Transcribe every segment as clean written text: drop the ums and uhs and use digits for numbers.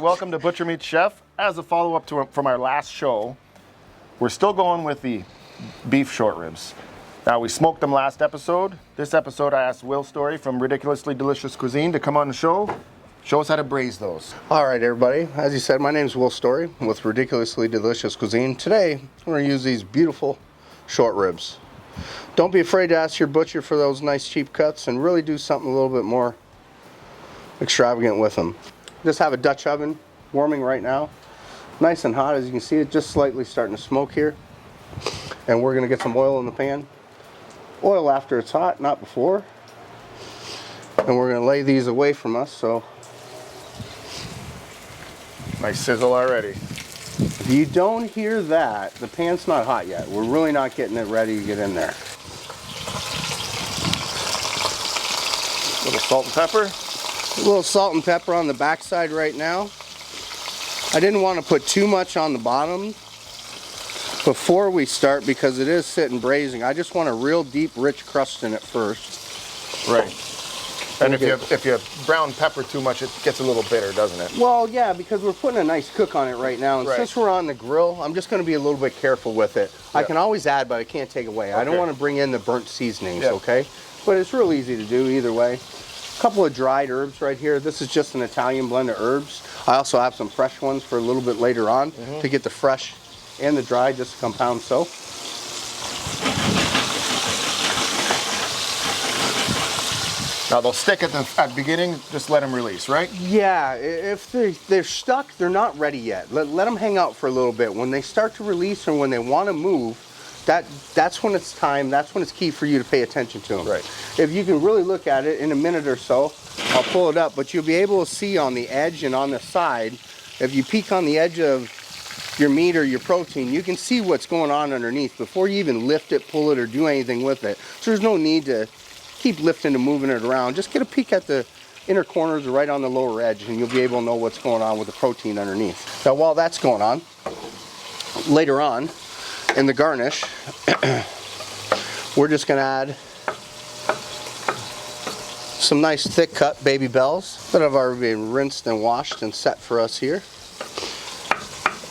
welcome to Butcher Meat Chef. As a follow-up from our last show, we're still going with the beef short ribs. Now, we smoked them last episode. This episode, I asked Wil Storrey from Ridiculously Delicious Cuisine to come on the show, show us how to braise those. All right, everybody. As you said, my name is Wil Storrey with Ridiculously Delicious Cuisine. Today, we're going to use these beautiful short ribs. Don't be afraid to ask your butcher for those nice cheap cuts and really do something a little bit more extravagant with them. Just have a Dutch oven warming right now. Nice and hot, as you can see, it just slightly starting to smoke here. And we're going to get some oil in the pan. Oil after it's hot, not before. And we're going to lay these away from us. So Nice sizzle already. if you don't hear that, the pan's not hot yet. We're really not getting it ready to get in there. A little salt and pepper. A little salt and pepper on the backside right now. I didn't want to put too much on the bottom before we start because it is sitting braising. I just want a real deep, rich crust in it first. Right. And if you brown pepper too much, it gets a little bitter, doesn't it? Well, yeah, because we're putting a nice cook on it right now. And Right. since we're on the grill, I'm just going to be a little bit careful with it. Yeah. I can always add, but I can't take away. I don't Okay. want to bring in the burnt seasonings, Yeah. okay? But it's real easy to do either way. A couple of dried herbs right here. This is just an Italian blend of herbs. I also have some fresh ones for a little bit later on to get the fresh and the dry, just a compound so. Now, they'll stick at the beginning, just let them release, right? Yeah, if they're stuck, they're not ready yet. Let them hang out for a little bit. When they start to release or when they want to move, that's when it's time, that's when it's key for you to pay attention to them. Right. If you can really look at it in a minute or so, I'll pull it up, but you'll be able to see on the edge and on the side, if you peek on the edge of your meat or your protein, you can see what's going on underneath before you even lift it, pull it, or do anything with it. So there's no need to keep lifting and moving it around. Just get a peek at the inner corners right on the lower edge and you'll be able to know what's going on with the protein underneath. Now while that's going on, later on in the garnish, we're just going to add some nice thick cut baby bells that have already been rinsed and washed and set for us here.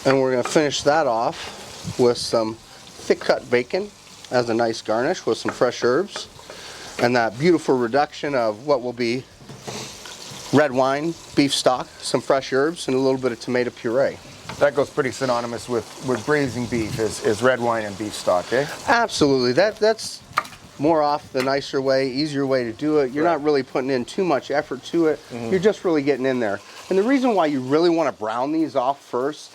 And we're going to finish that off with some thick cut bacon as a nice garnish with some fresh herbs. And that beautiful reduction of what will be red wine, beef stock, some fresh herbs, and a little bit of tomato puree. That goes pretty synonymous with braising beef, is red wine and beef stock, eh? Absolutely. That's more off the nicer way, easier way to do it. You're Right. not really putting in too much effort to it. You're just really getting in there. And the reason why you really want to brown these off first,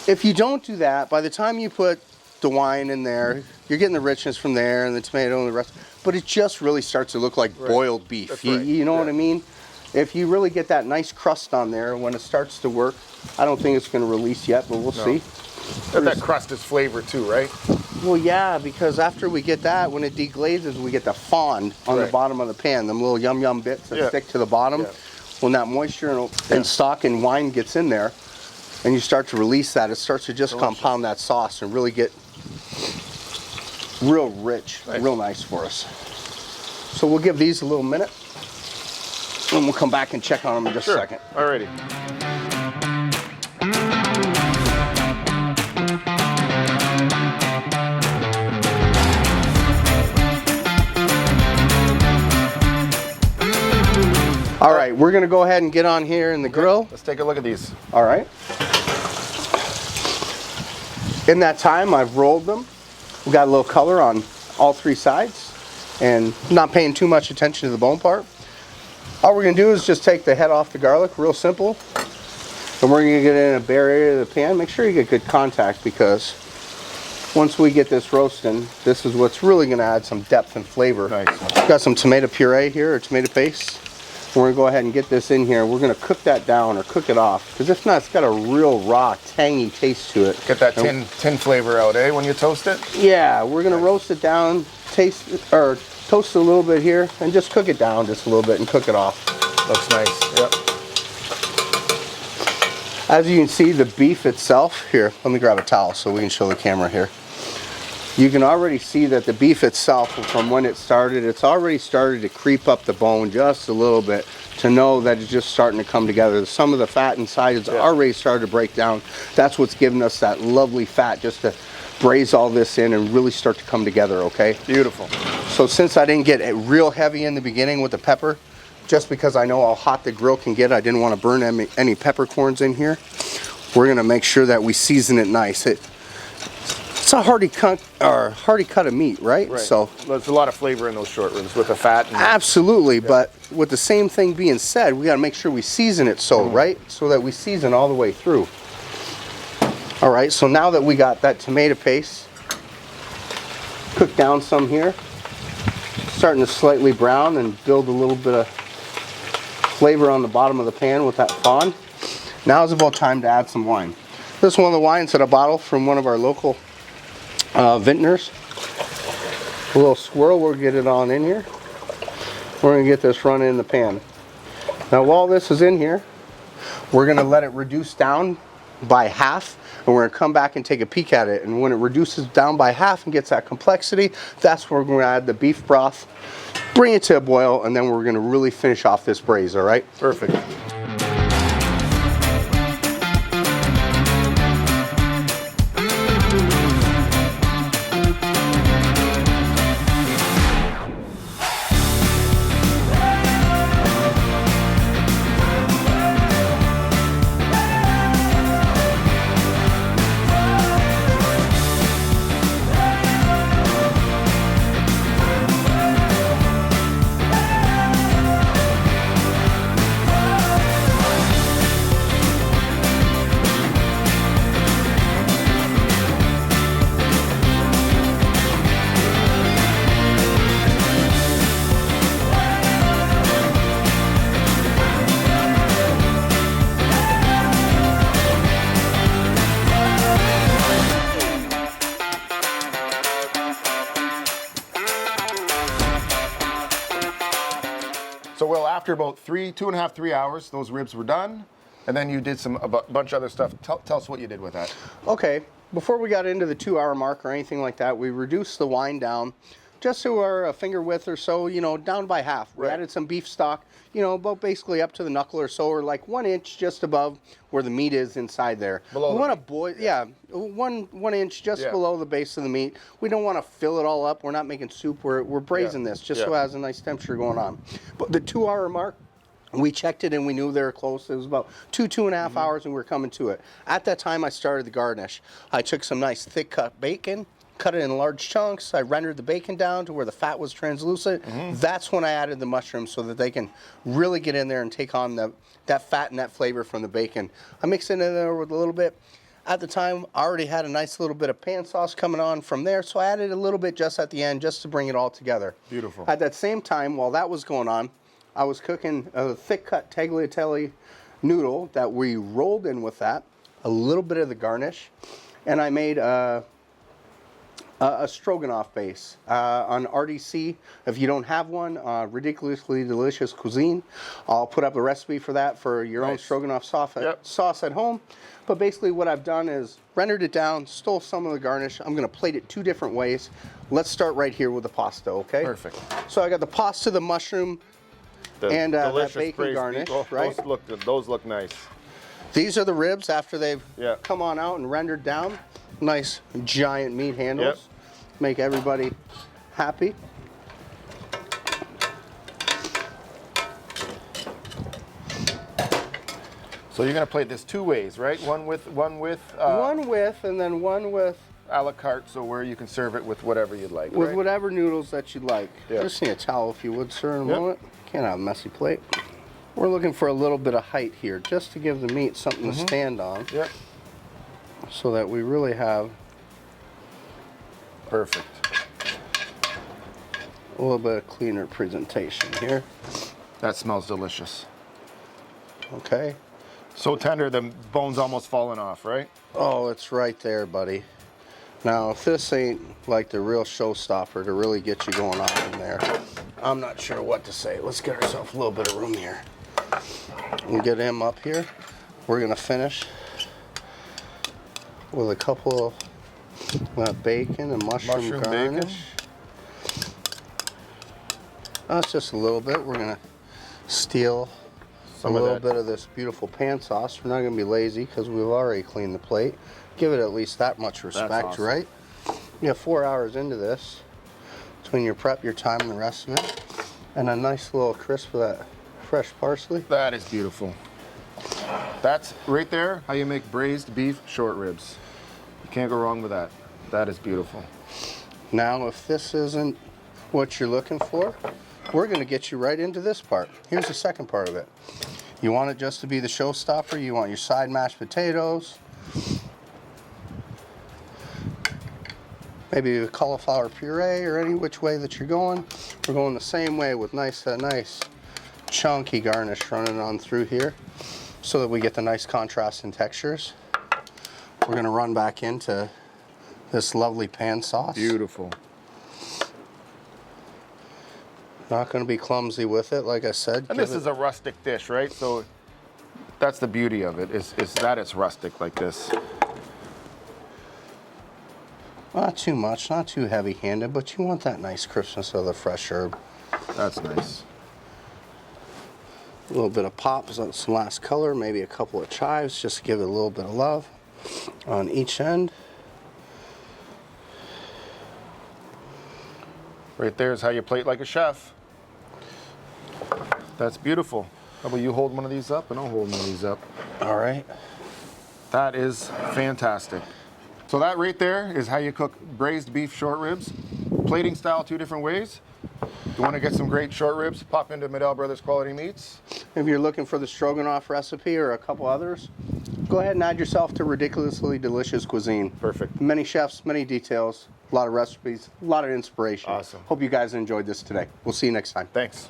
if you don't do that, by the time you put the wine in there, you're getting the richness from there and the tomato and the rest, but it just really starts to look like boiled beef. That's You, right. you know Yeah. what I mean? If you really get that nice crust on there, when it starts to work, I don't think it's going to release yet, but we'll see. That crust is flavor too, right? Well, yeah, because after we get that, when it deglazes, we get the fond on the Right. bottom of the pan, them little yum bits that Yeah. stick to the bottom. Yeah. When that moisture and stock and wine gets in there, and you start to release that, it starts to just compound that sauce and really get real rich, Nice. real nice for us. So we'll give these a little minute, and we'll come back and check on them in just a second. Alrighty. All right, we're gonna go ahead and get on here in the grill. Let's take a look at these. All right. In that time, I've rolled them. We got a little color on all three sides and not paying too much attention to the bone part. All we're gonna do is just take the head off the garlic, real simple. And we're gonna get it in a bare area of the pan. Make sure you get good contact because once we get this roasting, this is what's really gonna add some depth and flavor. Nice. Got some tomato puree here, or tomato paste. We're gonna go ahead and get this in here. We're gonna cook that down or cook it off, because if not, it's got a real raw, tangy taste to it. Get that tin flavor out, eh, when you toast it? Yeah, we're gonna roast it down, toast it a little bit here, and just cook it down just a little bit and cook it off. Looks nice. Yep. As you can see, the beef itself, here, let me grab a towel so we can show the camera here. You can already see that the beef itself, from when it started, it's already started to creep up the bone just a little bit to know that it's just starting to come together. Some of the fat inside has already started to break down. That's what's giving us that lovely fat just to braise all this in and really start to come together, okay? Beautiful. So since I didn't get it real heavy in the beginning with the pepper, just because I know how hot the grill can get, I didn't want to burn any peppercorns in here. We're gonna make sure that we season it nice. It's a hearty cut of meat, right? Right. So there's a lot of flavor in those short ribs with the fat. And absolutely, but with the same thing being said, we got to make sure we season it right? So that we season all the way through. All right, so now that we got that tomato paste cooked down some here, starting to slightly brown and build a little bit of flavor on the bottom of the pan with that fond. Now is about time to add some wine. This is one of the wines that I bottled from one of our local vintners. A little swirl, we'll get it on in here. We're going to get this running in the pan. Now while this is in here, we're going to let it reduce down by half, and we're going to come back and take a peek at it. And when it reduces down by half and gets that complexity, that's where we're going to add the beef broth, bring it to a boil, and then we're going to really finish off this braise, all right? Perfect. So, Will, after about 2.5, 3 hours, those ribs were done, and then you did a bunch of other stuff. Tell us what you did with that. Okay, before we got into the 2-hour mark or anything like that, we reduced the wine down just to our finger width or so, you know, down by half. We added some beef stock, you know, about basically up to the knuckle or so, or like 1 inch just above where the meat is inside there. Below we want to boil, one inch just below the base of the meat. We don't want to fill it all up. We're not making soup. We're braising this just so it has a nice temperature going on. But the 2-hour mark, we checked it and we knew they were close. It was about 2.5 hours and we were coming to it. At that time, I started the garnish. I took some nice thick cut bacon, cut it in large chunks. I rendered the bacon down to where the fat was translucent. That's when I added the mushrooms so that they can really get in there and take on that fat and that flavor from the bacon. I mixed it in there with a little bit. At the time, I already had a nice little bit of pan sauce coming on from there, so I added a little bit just at the end just to bring it all together. Beautiful. At that same time, while that was going on, I was cooking a thick cut tagliatelle noodle that we rolled in with that, a little bit of the garnish, and I made a stroganoff base on RDC. If you don't have one, Ridiculously Delicious Cuisine, I'll put up a recipe for that for your own stroganoff sauce at home. But basically what I've done is rendered it down, stole some of the garnish. I'm going to plate it 2 different ways. Let's start right here with the pasta, okay? Perfect. So I got the pasta, the mushroom, and that bacon garnish, right? Those look nice. These are the ribs after they've come on out and rendered down. Nice giant meat handles. Make everybody happy. So you're gonna plate this 2 ways, right? One with, and then one with a la carte, so where you can serve it with whatever you'd like. With whatever noodles that you'd like. Just need a towel if you would, sir, in a moment. Can't have a messy plate. We're looking for a little bit of height here, just to give the meat something to stand on. So that we really have perfect. A little bit of cleaner presentation here. That smells delicious. Okay. So tender, the bone's almost falling off, right? Oh, it's right there, buddy. Now, if this ain't like the real showstopper to really get you going on in there, I'm not sure what to say. Let's get ourselves a little bit of room here. We'll get him up here. We're gonna finish with a couple Got bacon and mushroom garnish. bacon. That's just a little bit. We're gonna steal a little bit of this beautiful pan sauce. We're not gonna be lazy because we've already cleaned the plate. Give it at least that much respect, awesome. right? You have 4 hours into this between your prep, your time, and the rest of it. And a nice little crisp of that fresh parsley. That is beautiful. That's right there how you make braised beef short ribs. You can't go wrong with that. That is beautiful. Now, if this isn't what you're looking for, we're gonna get you right into this part. Here's the second part of it. You want it just to be the showstopper. You want your side mashed potatoes. Maybe a cauliflower puree or any which way that you're going. We're going the same way with nice chunky garnish running on through here so that we get the nice contrast in textures. We're gonna run back into this lovely pan sauce. Beautiful. Not gonna be clumsy with it, like I said. And this is a rustic dish, right? So that's the beauty of it, is that it's rustic like this. Not too much, not too heavy-handed, but you want that nice crispness of the fresh herb. That's nice. A little bit of pop, some last color, maybe a couple of chives, just to give it a little bit of love on each end. Right there is how you plate like a chef. That's beautiful. How about you hold one of these up and I'll hold one of these up. All right. That is fantastic. So that right there is how you cook braised beef short ribs. Plating style 2 different ways. You want to get some great short ribs, pop into Medel Brothers Quality Meats. If you're looking for the stroganoff recipe or a couple others, go ahead and add yourself to ridiculously delicious cuisine. Perfect. Many chefs, many details, a lot of recipes, a lot of inspiration. Awesome. Hope you guys enjoyed this today. We'll see you next time. Thanks.